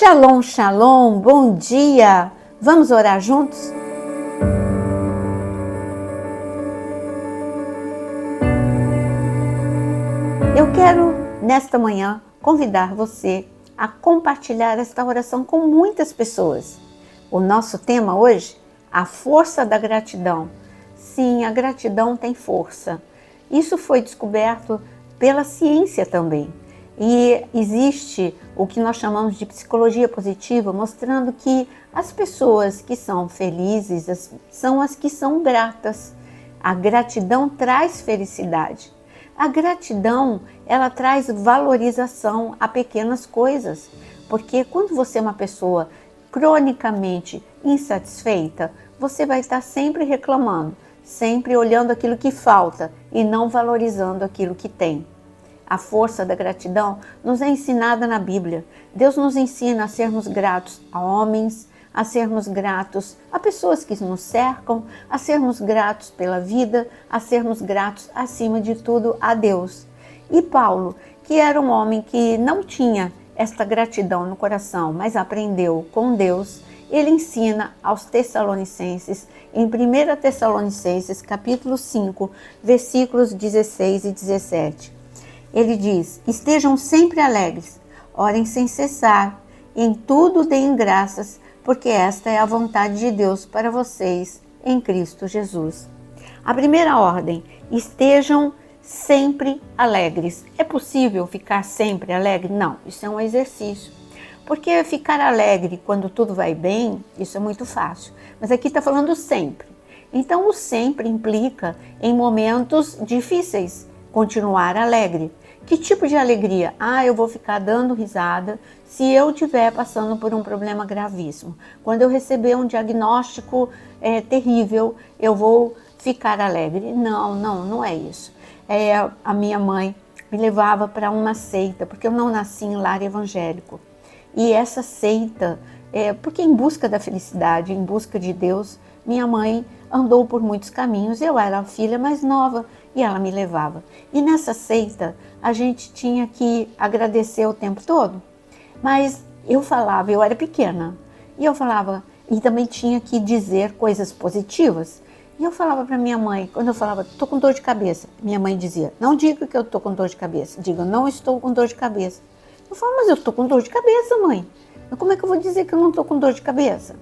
Shalom, shalom, bom dia! Vamos orar juntos? Eu quero, nesta manhã, convidar você a compartilhar esta oração com muitas pessoas. O nosso tema hoje, a força da gratidão. Sim, a gratidão tem força. Isso foi descoberto pela ciência também. E existe o que nós chamamos de psicologia positiva, mostrando que as pessoas que são felizes são as que são gratas. A gratidão traz felicidade. A gratidão, ela traz valorização a pequenas coisas. Porque quando você é uma pessoa cronicamente insatisfeita, você vai estar sempre reclamando, sempre olhando aquilo que falta e não valorizando aquilo que tem. A força da gratidão nos é ensinada na Bíblia. Deus nos ensina a sermos gratos a homens, a sermos gratos a pessoas que nos cercam, a sermos gratos pela vida, a sermos gratos, acima de tudo, a Deus. E Paulo, que era um homem que não tinha esta gratidão no coração, mas aprendeu com Deus, ele ensina aos Tessalonicenses, em 1 Tessalonicenses, capítulo 5, versículos 16 e 17. Ele diz: estejam sempre alegres, orem sem cessar, em tudo deem graças, porque esta é a vontade de Deus para vocês em Cristo Jesus. A primeira ordem, estejam sempre alegres. É possível ficar sempre alegre? Não, isso é um exercício. Porque ficar alegre quando tudo vai bem, isso é muito fácil. Mas aqui está falando sempre. Então o sempre implica em momentos difíceis, continuar alegre. Que tipo de alegria? Eu vou ficar dando risada se eu estiver passando por um problema gravíssimo. Quando eu receber um diagnóstico terrível, eu vou ficar alegre. Não é isso. A minha mãe me levava para uma seita, porque eu não nasci em lar evangélico. E essa seita, porque em busca da felicidade, em busca de Deus, minha mãe andou por muitos caminhos. Eu era a filha mais nova e ela me levava. E nessa seita, a gente tinha que agradecer o tempo todo. Mas eu falava, eu era pequena, e eu falava, e também tinha que dizer coisas positivas. E eu falava para minha mãe, quando eu falava, estou com dor de cabeça, minha mãe dizia, não diga que eu estou com dor de cabeça, diga, não estou com dor de cabeça. Eu falava, mas eu estou com dor de cabeça, mãe. Mas como é que eu vou dizer que eu não estou com dor de cabeça?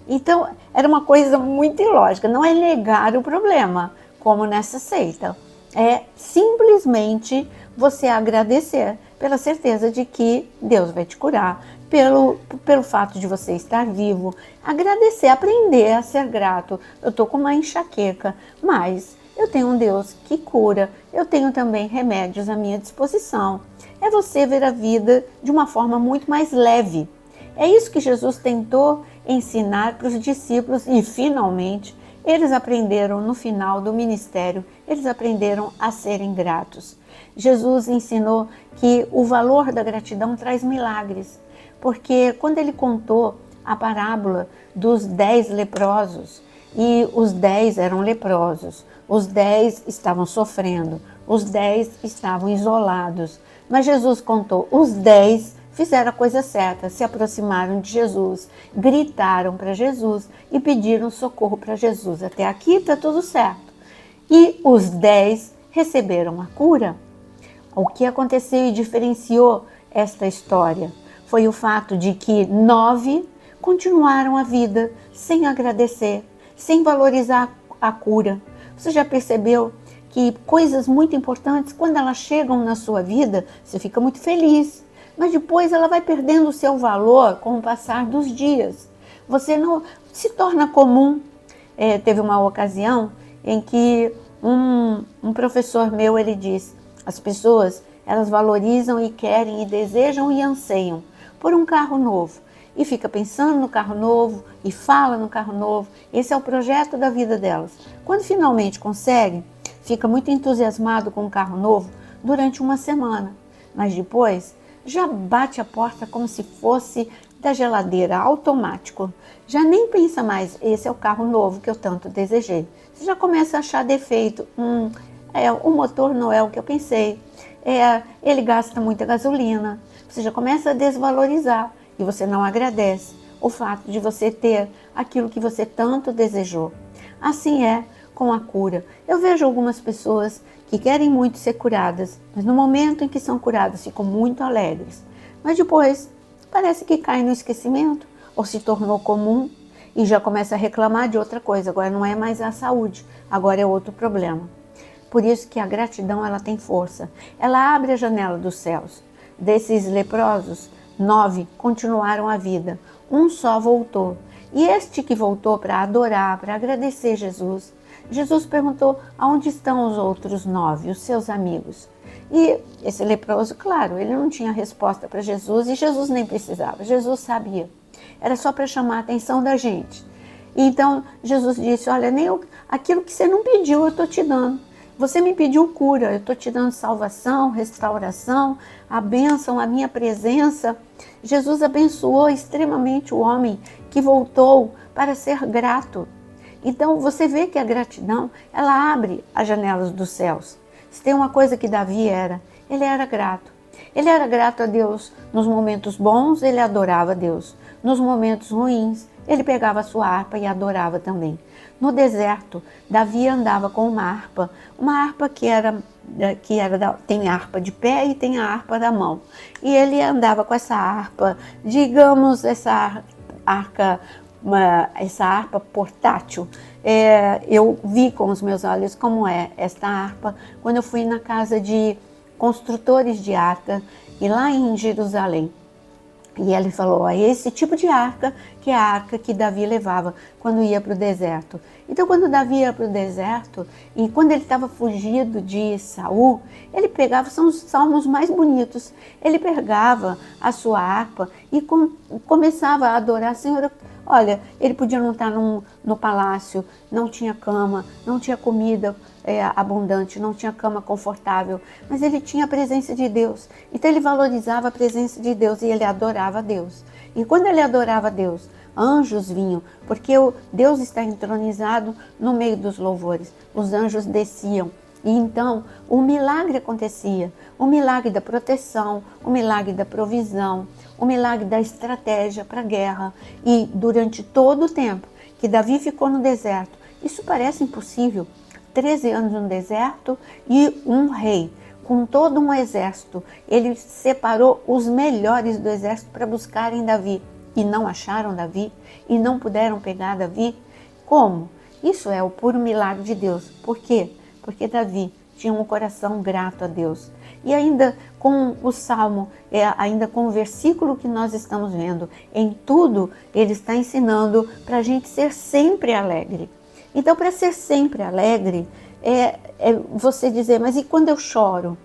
Então, era uma coisa muito ilógica, não é negar o problema, como nessa seita. É simplesmente você agradecer pela certeza de que Deus vai te curar, pelo fato de você estar vivo. Agradecer, aprender a ser grato. Eu estou com uma enxaqueca, mas eu tenho um Deus que cura, eu tenho também remédios à minha disposição. É você ver a vida de uma forma muito mais leve. É isso que Jesus tentou ensinar para os discípulos e, finalmente, eles aprenderam no final do ministério, eles aprenderam a serem gratos. Jesus ensinou que o valor da gratidão traz milagres, porque quando ele contou a parábola dos 10 leprosos, e os 10 eram leprosos, os 10 estavam sofrendo, os 10 estavam isolados, mas Jesus contou, os 10 fizeram a coisa certa, se aproximaram de Jesus, gritaram para Jesus e pediram socorro para Jesus. Até aqui está tudo certo. E os 10 receberam a cura. O que aconteceu e diferenciou esta história foi o fato de que 9 continuaram a vida sem agradecer, sem valorizar a cura. Você já percebeu que coisas muito importantes, quando elas chegam na sua vida, você fica muito feliz. Mas depois ela vai perdendo o seu valor com o passar dos dias. Você não se torna comum. Teve uma ocasião em que um professor meu, ele disse, as pessoas, elas valorizam e querem e desejam e anseiam por um carro novo. E fica pensando no carro novo e fala no carro novo. Esse é o projeto da vida delas. Quando finalmente consegue, fica muito entusiasmado com o carro novo durante uma semana. Mas depois já bate a porta como se fosse da geladeira, automático. Já nem pensa mais, esse é o carro novo que eu tanto desejei. Você já começa a achar defeito. O motor não é o que eu pensei. Ele gasta muita gasolina. Você já começa a desvalorizar. e você não agradece o fato de você ter aquilo que você tanto desejou. Assim é com a cura. Eu vejo algumas pessoas que querem muito ser curadas, mas no momento em que são curadas ficam muito alegres. Mas depois parece que cai no esquecimento ou se tornou comum e já começa a reclamar de outra coisa. Agora não é mais a saúde, agora é outro problema. Por isso que a gratidão ela tem força. Ela abre a janela dos céus. Desses leprosos, 9 continuaram a vida. Um só voltou. E este que voltou para adorar, para agradecer Jesus, Jesus perguntou: aonde estão os outros 9, os seus amigos? E esse leproso, claro, ele não tinha resposta para Jesus e Jesus nem precisava. Jesus sabia. Era só para chamar a atenção da gente. Então Jesus disse: olha, aquilo que você não pediu eu estou te dando. Você me pediu cura, eu estou te dando salvação, restauração, a bênção, a minha presença. Jesus abençoou extremamente o homem que voltou para ser grato. Então você vê que a gratidão, ela abre as janelas dos céus. Se tem uma coisa que Davi era, ele era grato. Ele era grato a Deus nos momentos bons, ele adorava a Deus. Nos momentos ruins, ele pegava a sua harpa e adorava também. No deserto, Davi andava com uma harpa tem a harpa de pé e tem a harpa da mão. E ele andava com essa harpa, digamos, essa harpa portátil. Eu vi com os meus olhos como é esta harpa quando eu fui na casa de construtores de arca e lá em Jerusalém. E ele falou: é esse tipo de arca que é a arca que Davi levava quando ia para o deserto. Então, quando Davi ia para o deserto e quando ele estava fugido de Saul, ele pegava, são os salmos mais bonitos, ele pegava a sua harpa e começava a adorar: Senhor. Olha, ele podia não estar no palácio, não tinha cama, não tinha comida abundante, não tinha cama confortável, mas ele tinha a presença de Deus. Então ele valorizava a presença de Deus e ele adorava a Deus. E quando ele adorava a Deus, anjos vinham, porque Deus está entronizado no meio dos louvores. Os anjos desciam. E então o milagre acontecia, o milagre da proteção, o milagre da provisão, o milagre da estratégia para a guerra. E durante todo o tempo que Davi ficou no deserto, isso parece impossível, 13 anos no deserto e um rei com todo um exército, ele separou os melhores do exército para buscarem Davi e não acharam Davi e não puderam pegar Davi. Como? Isso é o puro milagre de Deus. Por quê? Porque Davi tinha um coração grato a Deus. E ainda com o Salmo, ainda com o versículo que nós estamos vendo, em tudo ele está ensinando para a gente ser sempre alegre. Então, para ser sempre alegre, é você dizer: mas e quando eu choro?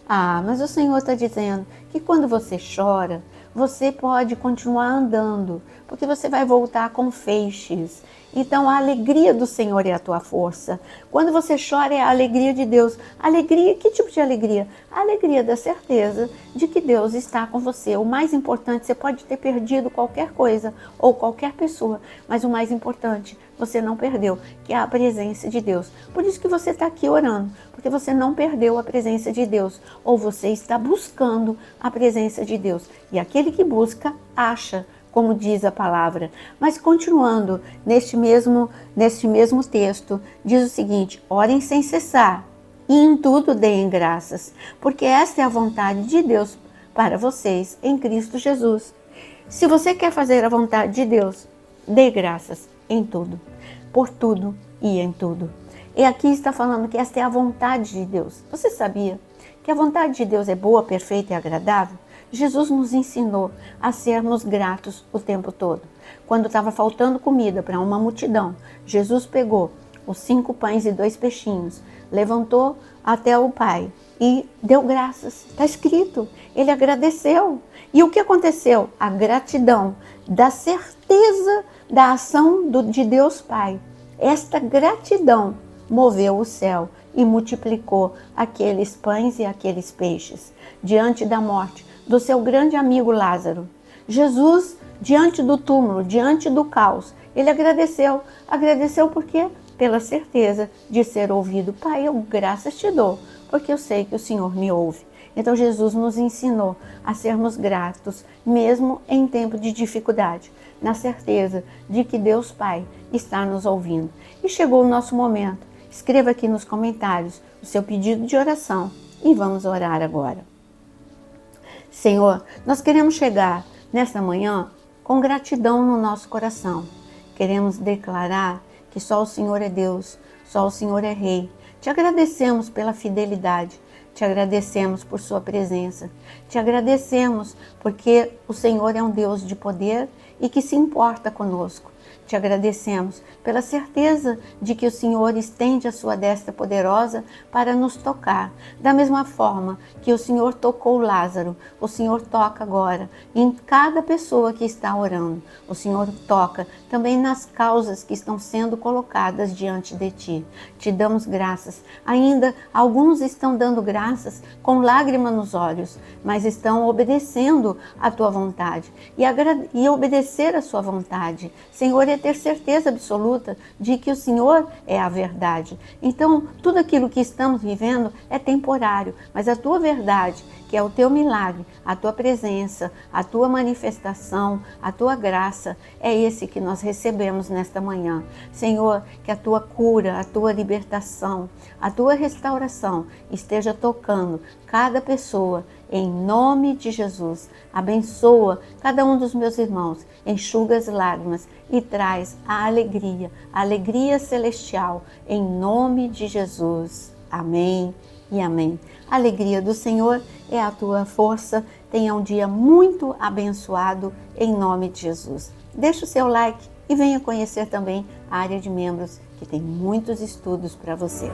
Ah, mas o Senhor está dizendo que quando você chora, você pode continuar andando, porque você vai voltar com feixes. Então a alegria do Senhor é a tua força. Quando você chora é a alegria de Deus. Alegria, que tipo de alegria? A alegria da certeza de que Deus está com você. O mais importante, você pode ter perdido qualquer coisa ou qualquer pessoa, mas o mais importante você não perdeu, que é a presença de Deus. Por isso que você está aqui orando, porque você não perdeu a presença de Deus, ou você está buscando a presença de Deus. E aquele que busca, acha, como diz a palavra. Mas continuando, neste mesmo texto, diz o seguinte: orem sem cessar e em tudo deem graças, porque esta é a vontade de Deus para vocês em Cristo Jesus. Se você quer fazer a vontade de Deus, dê graças em tudo, por tudo e em tudo. E aqui está falando que esta é a vontade de Deus. Você sabia que a vontade de Deus é boa, perfeita e agradável? Jesus nos ensinou a sermos gratos o tempo todo. Quando estava faltando comida para uma multidão, Jesus pegou os 5 pães e 2 peixinhos, levantou até o Pai e deu graças. Está escrito, ele agradeceu. E o que aconteceu? A gratidão da certeza da ação de Deus Pai. Esta gratidão moveu o céu e multiplicou aqueles pães e aqueles peixes diante da morte do seu grande amigo Lázaro. Jesus, diante do túmulo, diante do caos, ele agradeceu. Agradeceu por quê? Pela certeza de ser ouvido. Pai, eu graças te dou, porque eu sei que o Senhor me ouve. Então Jesus nos ensinou a sermos gratos, mesmo em tempo de dificuldade, na certeza de que Deus Pai está nos ouvindo. E chegou o nosso momento. Escreva aqui nos comentários o seu pedido de oração e vamos orar agora. Senhor, nós queremos chegar nesta manhã com gratidão no nosso coração. Queremos declarar que só o Senhor é Deus, só o Senhor é Rei. Te agradecemos pela fidelidade, te agradecemos por sua presença, te agradecemos porque o Senhor é um Deus de poder e que se importa conosco. Te agradecemos pela certeza de que o Senhor estende a sua destra poderosa para nos tocar. Da mesma forma que o Senhor tocou Lázaro, o Senhor toca agora em cada pessoa que está orando. O Senhor toca também nas causas que estão sendo colocadas diante de Ti. Te damos graças. Ainda alguns estão dando graças com lágrima nos olhos, mas estão obedecendo a Tua vontade. E obedecer a Sua vontade, Senhor, é ter certeza absoluta de que o Senhor é a verdade. Então, tudo aquilo que estamos vivendo é temporário, mas a Tua verdade, que é o Teu milagre, a Tua presença, a Tua manifestação, a Tua graça, é esse que nós recebemos nesta manhã. Senhor, que a Tua cura, a Tua libertação, a Tua restauração esteja tocando cada pessoa, em nome de Jesus. Abençoa cada um dos meus irmãos, enxuga as lágrimas e traz a alegria celestial, em nome de Jesus. Amém e amém. A alegria do Senhor é a tua força. Tenha um dia muito abençoado, em nome de Jesus. Deixa o seu like e venha conhecer também a área de membros, que tem muitos estudos para você.